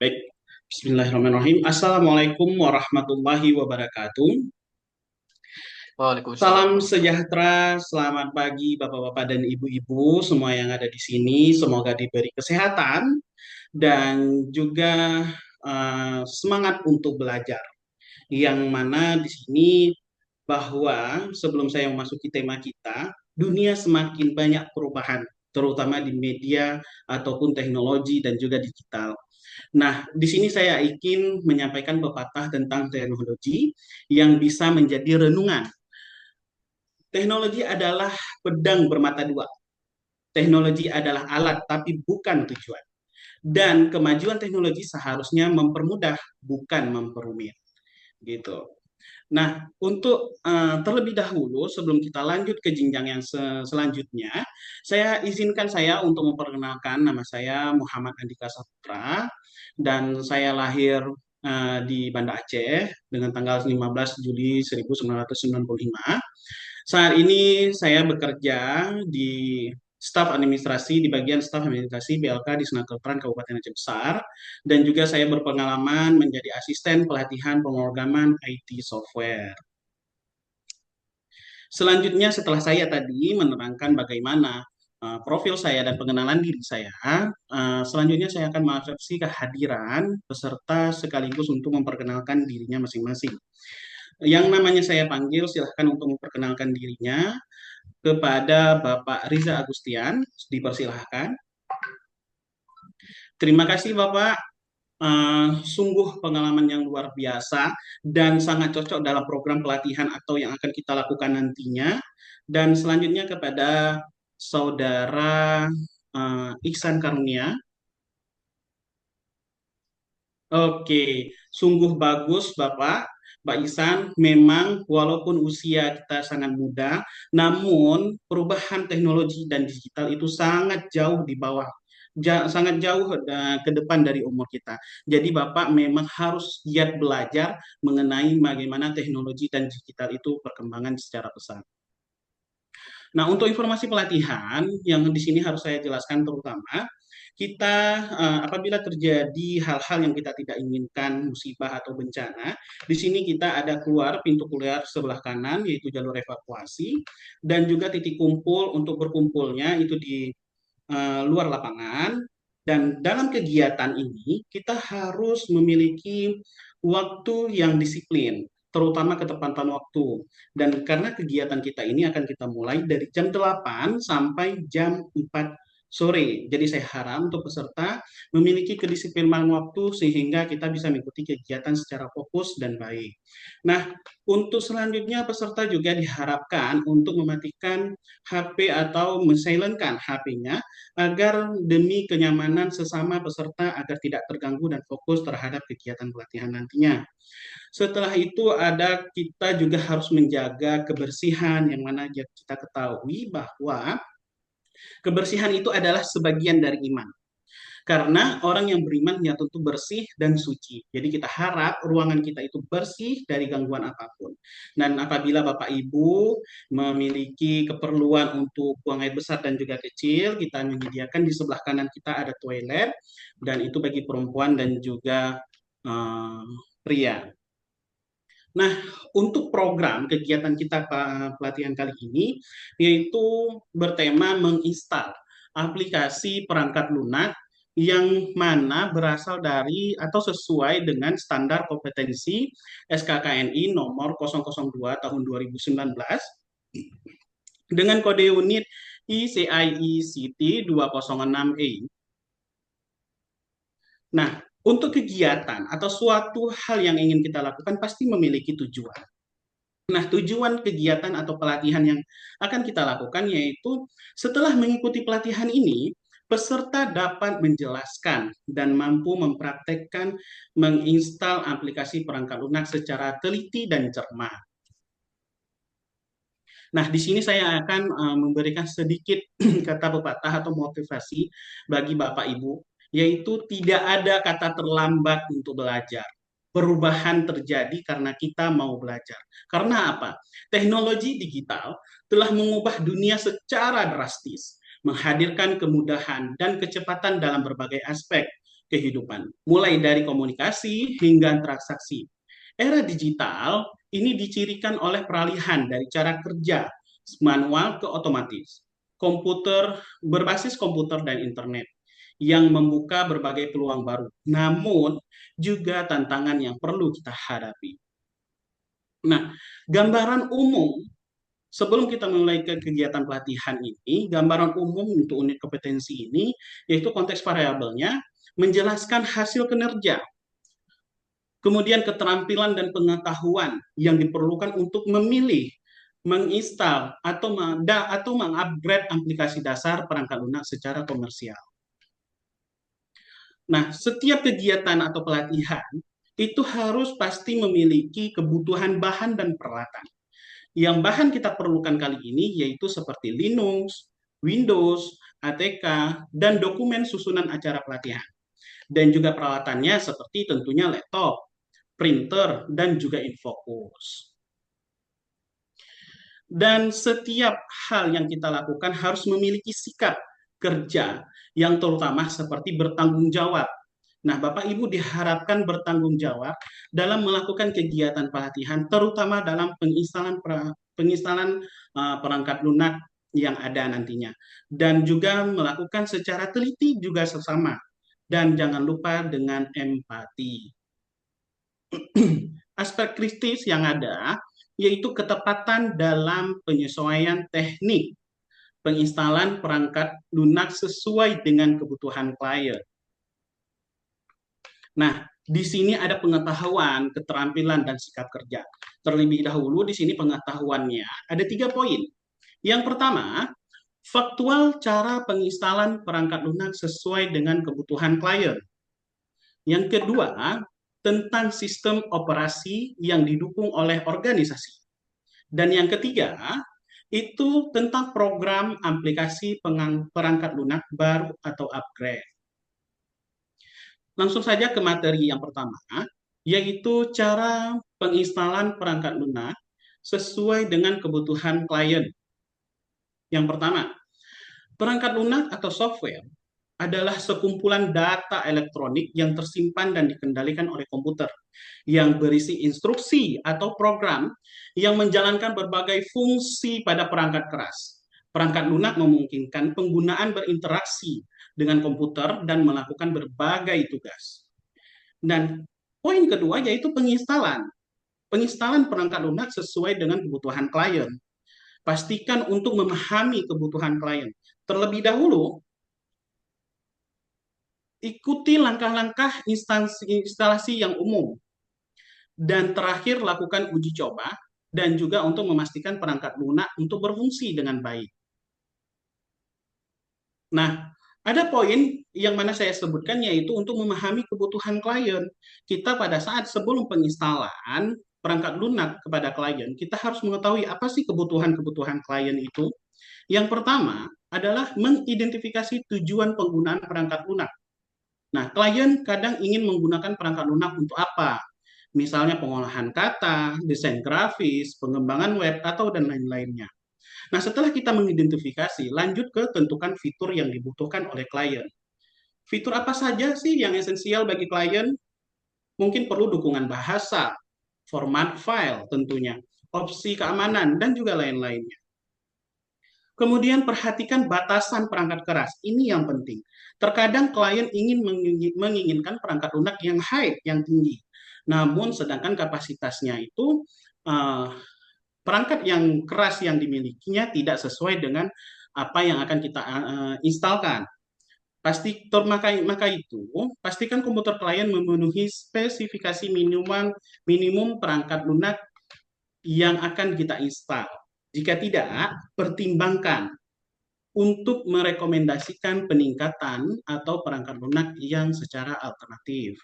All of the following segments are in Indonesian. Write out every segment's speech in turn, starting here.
Baik, Bismillahirrahmanirrahim. Assalamualaikum warahmatullahi wabarakatuh. Waalaikumsalam Salam warahmatullahi sejahtera, selamat pagi Bapak-bapak dan Ibu-ibu semua yang ada di sini. Semoga diberi kesehatan dan juga semangat untuk belajar. Yang mana di sini bahwa sebelum saya memasuki tema kita, dunia semakin banyak perubahan, terutama di media ataupun teknologi dan juga digital. Nah, di sini saya ingin menyampaikan pepatah tentang teknologi yang bisa menjadi renungan. Teknologi adalah pedang bermata dua. Teknologi adalah alat, tapi bukan tujuan. Dan kemajuan teknologi seharusnya mempermudah, bukan memperumit. Gitu. Nah, untuk terlebih dahulu sebelum kita lanjut ke jenjang yang selanjutnya, saya izinkan saya untuk memperkenalkan nama saya Muhammad Andika Saputra dan saya lahir di Banda Aceh dengan tanggal 15 Juli 1995. Saat ini saya bekerja di staf administrasi di bagian staf administrasi BLK di Senakeltran Kabupaten Aceh Besar dan juga saya berpengalaman menjadi asisten pelatihan pemrograman IT software. Selanjutnya setelah saya tadi menerangkan bagaimana profil saya dan pengenalan diri saya, selanjutnya saya akan mengadopsi kehadiran peserta sekaligus untuk memperkenalkan dirinya masing-masing. Yang namanya saya panggil, silahkan untuk memperkenalkan dirinya kepada Bapak Riza Agustian, dipersilahkan. Terima kasih Bapak, sungguh pengalaman yang luar biasa dan sangat cocok dalam program pelatihan atau yang akan kita lakukan nantinya. Dan selanjutnya kepada Saudara Ihsan Karunia. Oke, sungguh bagus Bapak. Pak Ihsan, memang walaupun usia kita sangat muda, namun perubahan teknologi dan digital itu sangat jauh di bawah, sangat jauh ke depan dari umur kita. Jadi Bapak memang harus giat belajar mengenai bagaimana teknologi dan digital itu perkembangan secara pesat. Nah, untuk informasi pelatihan yang di sini harus saya jelaskan terutama kita apabila terjadi hal-hal yang kita tidak inginkan, musibah atau bencana, di sini kita ada keluar pintu keluar sebelah kanan yaitu jalur evakuasi dan juga titik kumpul untuk berkumpulnya itu di luar lapangan. Dan dalam kegiatan ini kita harus memiliki waktu yang disiplin, terutama ketepatan waktu. Dan karena kegiatan kita ini akan kita mulai dari jam 8 sampai jam 4 sore. Jadi saya harap untuk peserta memiliki kedisiplinan waktu sehingga kita bisa mengikuti kegiatan secara fokus dan baik. Nah, untuk selanjutnya peserta juga diharapkan untuk mematikan HP atau mensilentkan HP-nya agar demi kenyamanan sesama peserta agar tidak terganggu dan fokus terhadap kegiatan pelatihan nantinya. Setelah itu ada kita juga harus menjaga kebersihan yang mana kita ketahui bahwa kebersihan itu adalah sebagian dari iman. Karena orang yang beriman ya tentu bersih dan suci. Jadi kita harap ruangan kita itu bersih dari gangguan apapun. Dan apabila Bapak Ibu memiliki keperluan untuk buang air besar dan juga kecil, kita menyediakan di sebelah kanan kita ada toilet dan itu bagi perempuan dan juga uh, pria. Nah, untuk program kegiatan kita pelatihan kali ini yaitu bertema menginstal aplikasi perangkat lunak yang mana berasal dari atau sesuai dengan standar kompetensi SKKNI nomor 002 tahun 2019 dengan kode unit ICIECT 206E. Nah, untuk kegiatan atau suatu hal yang ingin kita lakukan pasti memiliki tujuan. Nah, tujuan kegiatan atau pelatihan yang akan kita lakukan yaitu setelah mengikuti pelatihan ini, peserta dapat menjelaskan dan mampu mempraktekkan menginstal aplikasi perangkat lunak secara teliti dan cermat. Nah, di sini saya akan memberikan sedikit kata pepatah atau motivasi bagi Bapak Ibu, yaitu tidak ada kata terlambat untuk belajar. Perubahan terjadi karena kita mau belajar. Karena apa? Teknologi digital telah mengubah dunia secara drastis, menghadirkan kemudahan dan kecepatan dalam berbagai aspek, kehidupan, mulai dari komunikasi hingga transaksi. Era digital ini dicirikan oleh peralihan dari cara kerja manual ke otomatis, komputer berbasis komputer dan internet yang membuka berbagai peluang baru, namun juga tantangan yang perlu kita hadapi. Nah, gambaran umum sebelum kita mulai ke kegiatan pelatihan ini, gambaran umum untuk unit kompetensi ini, yaitu konteks variabelnya, menjelaskan hasil kinerja, kemudian keterampilan dan pengetahuan yang diperlukan untuk memilih, menginstal, atau mengupgrade aplikasi dasar perangkat lunak secara komersial. Nah, setiap kegiatan atau pelatihan itu harus pasti memiliki kebutuhan bahan dan peralatan. Yang bahan kita perlukan kali ini yaitu seperti Linux, Windows, ATK, dan dokumen susunan acara pelatihan. Dan juga peralatannya seperti tentunya laptop, printer, dan juga infocus. Dan setiap hal yang kita lakukan harus memiliki sikap kerja yang terutama seperti bertanggung jawab. Nah, Bapak Ibu diharapkan bertanggung jawab dalam melakukan kegiatan pelatihan, terutama dalam penginstalan perangkat lunak yang ada nantinya. Dan juga melakukan secara teliti juga sesama. Dan jangan lupa dengan empati. Aspek kritis yang ada yaitu ketepatan dalam penyesuaian teknik penginstalan perangkat lunak sesuai dengan kebutuhan klien. Nah, di sini ada pengetahuan, keterampilan, dan sikap kerja. Terlebih dahulu di sini pengetahuannya ada 3 poin. Yang pertama, faktual cara penginstalan perangkat lunak sesuai dengan kebutuhan klien. Yang kedua, tentang sistem operasi yang didukung oleh organisasi. Dan yang ketiga, itu tentang program aplikasi perangkat lunak baru atau upgrade. Langsung saja ke materi yang pertama, yaitu cara penginstalan perangkat lunak sesuai dengan kebutuhan klien. Yang pertama, perangkat lunak atau software adalah sekumpulan data elektronik yang tersimpan dan dikendalikan oleh komputer, yang berisi instruksi atau program yang menjalankan berbagai fungsi pada perangkat keras. Perangkat lunak memungkinkan penggunaan berinteraksi dengan komputer dan melakukan berbagai tugas. Dan poin kedua yaitu penginstalan. Penginstalan perangkat lunak sesuai dengan kebutuhan klien. Pastikan untuk memahami kebutuhan klien. Terlebih dahulu, ikuti langkah-langkah instalasi yang umum. Dan terakhir, lakukan uji coba dan juga untuk memastikan perangkat lunak untuk berfungsi dengan baik. Nah, ada poin yang mana saya sebutkan yaitu untuk memahami kebutuhan klien. Kita pada saat sebelum penginstalan perangkat lunak kepada klien, kita harus mengetahui apa sih kebutuhan-kebutuhan klien itu. Yang pertama adalah mengidentifikasi tujuan penggunaan perangkat lunak. Nah, klien kadang ingin menggunakan perangkat lunak untuk apa? Misalnya pengolahan kata, desain grafis, pengembangan web, atau dan lain-lainnya. Nah, setelah kita mengidentifikasi, lanjut ke tentukan fitur yang dibutuhkan oleh klien. Fitur apa saja sih yang esensial bagi klien? Mungkin perlu dukungan bahasa, format file tentunya, opsi keamanan, dan juga lain-lainnya. Kemudian perhatikan batasan perangkat keras. Ini yang penting. Terkadang klien ingin menginginkan perangkat lunak yang high, yang tinggi. Namun sedangkan kapasitasnya itu perangkat yang keras yang dimilikinya tidak sesuai dengan apa yang akan kita instalkan. Maka itu pastikan komputer klien memenuhi spesifikasi minimum perangkat lunak yang akan kita install. Jika tidak, pertimbangkan untuk merekomendasikan peningkatan atau perangkat lunak yang secara alternatif.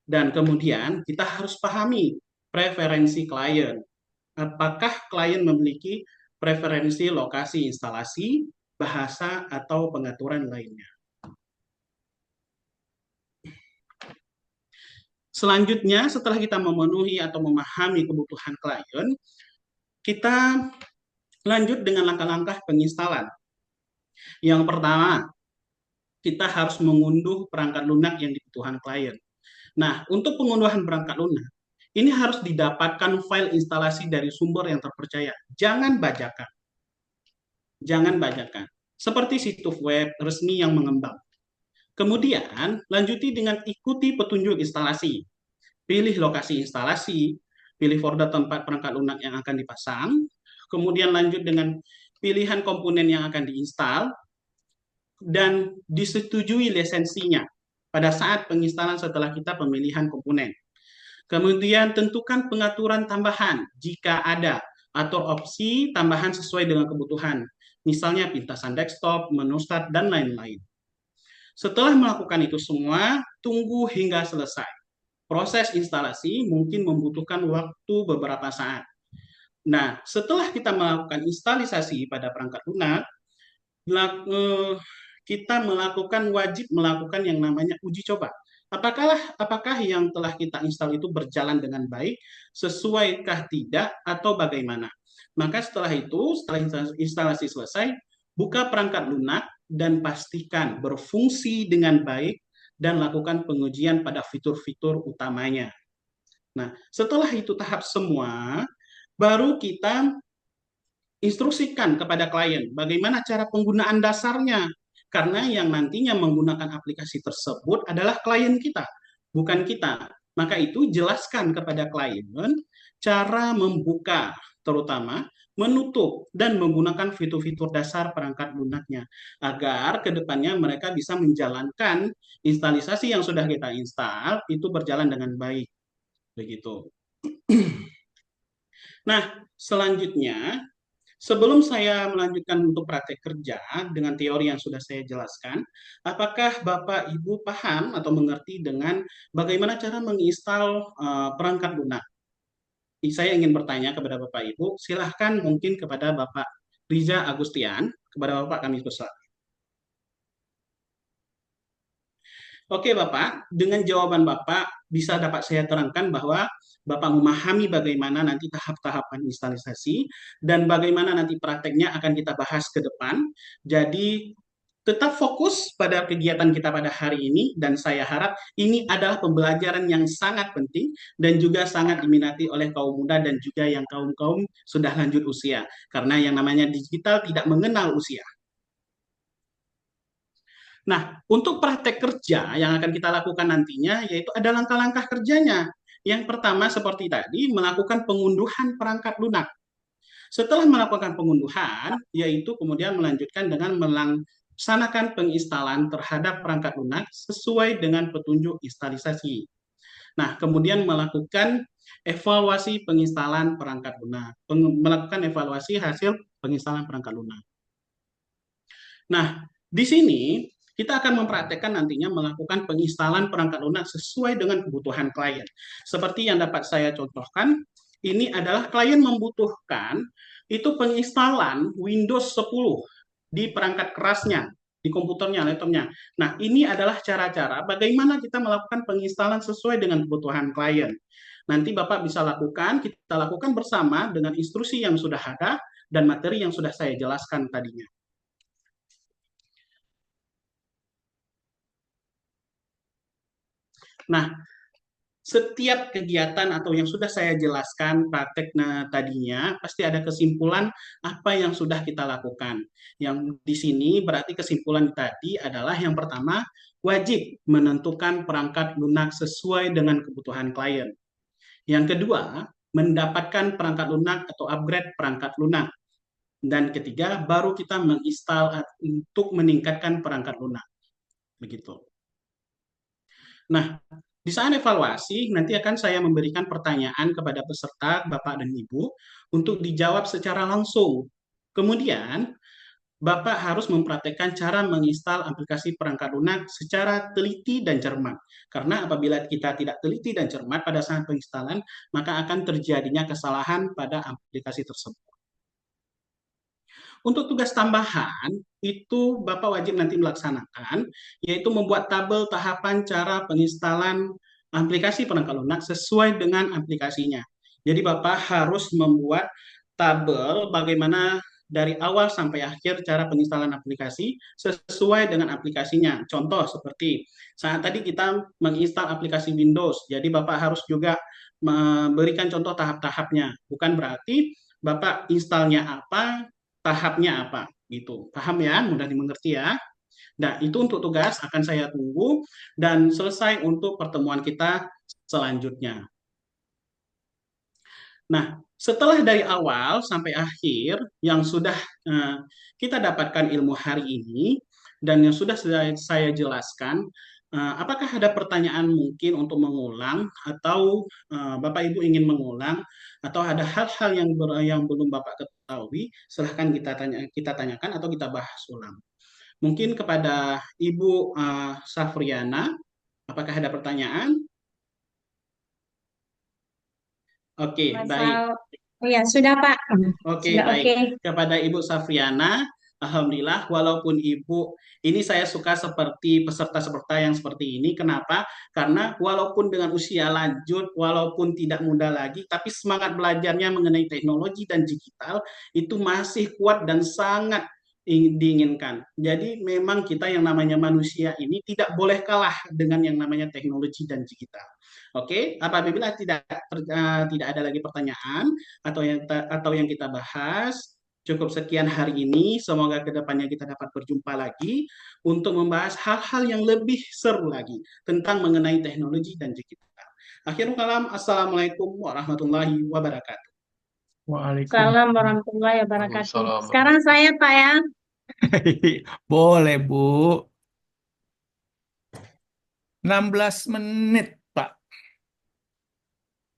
Dan kemudian kita harus pahami preferensi klien. Apakah klien memiliki preferensi lokasi instalasi, bahasa, atau pengaturan lainnya. Selanjutnya, setelah kita memenuhi atau memahami kebutuhan klien, kita lanjut dengan langkah-langkah penginstalan. Yang pertama, kita harus mengunduh perangkat lunak yang dibutuhkan klien. Nah, untuk pengunduhan perangkat lunak, ini harus didapatkan file instalasi dari sumber yang terpercaya. Jangan bajakan. Jangan bajakan. Seperti situs web resmi yang mengembang. Kemudian, lanjuti dengan ikuti petunjuk instalasi. Pilih lokasi instalasi, pilih folder tempat perangkat lunak yang akan dipasang, kemudian lanjut dengan pilihan komponen yang akan diinstal, dan disetujui lisensinya pada saat penginstalan setelah kita pemilihan komponen. Kemudian tentukan pengaturan tambahan jika ada, atau opsi tambahan sesuai dengan kebutuhan, misalnya pintasan desktop, menu start, dan lain-lain. Setelah melakukan itu semua, tunggu hingga selesai. Proses instalasi mungkin membutuhkan waktu beberapa saat. Nah, setelah kita melakukan instalisasi pada perangkat lunak, kita wajib melakukan yang namanya uji coba. Apakah yang telah kita install itu berjalan dengan baik, sesuaikah tidak, atau bagaimana? Maka setelah instalasi selesai, buka perangkat lunak dan pastikan berfungsi dengan baik dan lakukan pengujian pada fitur-fitur utamanya. Nah, setelah itu tahap semua, baru kita instruksikan kepada klien bagaimana cara penggunaan dasarnya. Karena yang nantinya menggunakan aplikasi tersebut adalah klien kita, bukan kita. Maka itu jelaskan kepada klien cara membuka, terutama menutup dan menggunakan fitur-fitur dasar perangkat lunaknya, agar kedepannya mereka bisa menjalankan instalisasi yang sudah kita install itu berjalan dengan baik. Begitu. Nah, selanjutnya, sebelum saya melanjutkan untuk praktek kerja dengan teori yang sudah saya jelaskan, apakah Bapak Ibu paham atau mengerti dengan bagaimana cara menginstal perangkat lunak? Saya ingin bertanya kepada Bapak Ibu, silahkan mungkin kepada Bapak Riza Agustian, kepada Bapak kami persilakan. Oke Bapak, dengan jawaban Bapak bisa dapat saya terangkan bahwa Bapak memahami bagaimana nanti tahap-tahapan instalisasi dan bagaimana nanti prakteknya akan kita bahas ke depan. Jadi tetap fokus pada kegiatan kita pada hari ini dan saya harap ini adalah pembelajaran yang sangat penting dan juga sangat diminati oleh kaum muda dan juga yang kaum-kaum sudah lanjut usia. Karena yang namanya digital tidak mengenal usia. Nah, untuk praktek kerja yang akan kita lakukan nantinya, yaitu ada langkah-langkah kerjanya. Yang pertama seperti tadi, melakukan pengunduhan perangkat lunak. Setelah melakukan pengunduhan, yaitu kemudian melanjutkan dengan melaksanakan penginstalan terhadap perangkat lunak sesuai dengan petunjuk instalisasi. Nah, kemudian melakukan evaluasi penginstalan perangkat lunak, melakukan evaluasi hasil penginstalan perangkat lunak. Nah, di sini kita akan mempraktekkan nantinya melakukan penginstalan perangkat lunak sesuai dengan kebutuhan klien. Seperti yang dapat saya contohkan, ini adalah klien membutuhkan itu penginstalan Windows 10 di perangkat kerasnya, di komputernya, laptopnya. Nah, ini adalah cara-cara bagaimana kita melakukan penginstalan sesuai dengan kebutuhan klien. Nanti Bapak bisa lakukan, kita lakukan bersama dengan instruksi yang sudah ada dan materi yang sudah saya jelaskan tadinya. Nah, setiap kegiatan atau yang sudah saya jelaskan prakteknya tadinya, pasti ada kesimpulan apa yang sudah kita lakukan. Yang di sini berarti kesimpulan tadi adalah yang pertama, wajib menentukan perangkat lunak sesuai dengan kebutuhan klien. Yang kedua, mendapatkan perangkat lunak atau upgrade perangkat lunak. Dan ketiga, baru kita menginstal untuk meningkatkan perangkat lunak. Begitu. Nah, di saat evaluasi, nanti akan saya memberikan pertanyaan kepada peserta, Bapak dan Ibu, untuk dijawab secara langsung. Kemudian, Bapak harus mempraktekkan cara menginstal aplikasi perangkat lunak secara teliti dan cermat. Karena apabila kita tidak teliti dan cermat pada saat penginstalan, maka akan terjadinya kesalahan pada aplikasi tersebut. Untuk tugas tambahan, itu Bapak wajib nanti melaksanakan, yaitu membuat tabel tahapan cara penginstalan aplikasi perangkat lunak sesuai dengan aplikasinya. Jadi Bapak harus membuat tabel bagaimana dari awal sampai akhir cara penginstalan aplikasi sesuai dengan aplikasinya. Contoh seperti saat tadi kita menginstal aplikasi Windows, jadi Bapak harus juga memberikan contoh tahap-tahapnya. Bukan berarti Bapak instalnya apa, tahapnya apa, gitu. Paham ya? Mudah dimengerti ya. Nah, itu untuk tugas akan saya tunggu dan selesai untuk pertemuan kita selanjutnya. Nah, setelah dari awal sampai akhir yang sudah eh, kita dapatkan ilmu hari ini dan yang sudah saya jelaskan, apakah ada pertanyaan mungkin untuk mengulang atau Bapak Ibu ingin mengulang atau ada hal-hal yang belum Bapak ketahui, silahkan kita tanyakan atau kita bahas ulang. Mungkin kepada Ibu Safriana, apakah ada pertanyaan? Oke, baik. Masal, oh ya sudah Pak, Oke, sudah baik. oke. Kepada Ibu Safriana, Alhamdulillah, walaupun Ibu, ini saya suka seperti peserta-peserta yang seperti ini. Kenapa? Karena walaupun dengan usia lanjut, walaupun tidak muda lagi, tapi semangat belajarnya mengenai teknologi dan digital itu masih kuat dan sangat diinginkan. Jadi memang kita yang namanya manusia ini tidak boleh kalah dengan yang namanya teknologi dan digital. Oke, apabila tidak ada lagi pertanyaan, atau yang kita bahas. Cukup sekian hari ini. Semoga kedepannya kita dapat berjumpa lagi untuk membahas hal-hal yang lebih seru lagi tentang mengenai teknologi dan digital. Akhirul kalam, Assalamualaikum warahmatullahi wabarakatuh. Salam Waalaikumsalam. warahmatullahi wabarakatuh. Waalaikumsalam Sekarang warahmatullahi saya Pak ya. Boleh, Bu. 16 menit.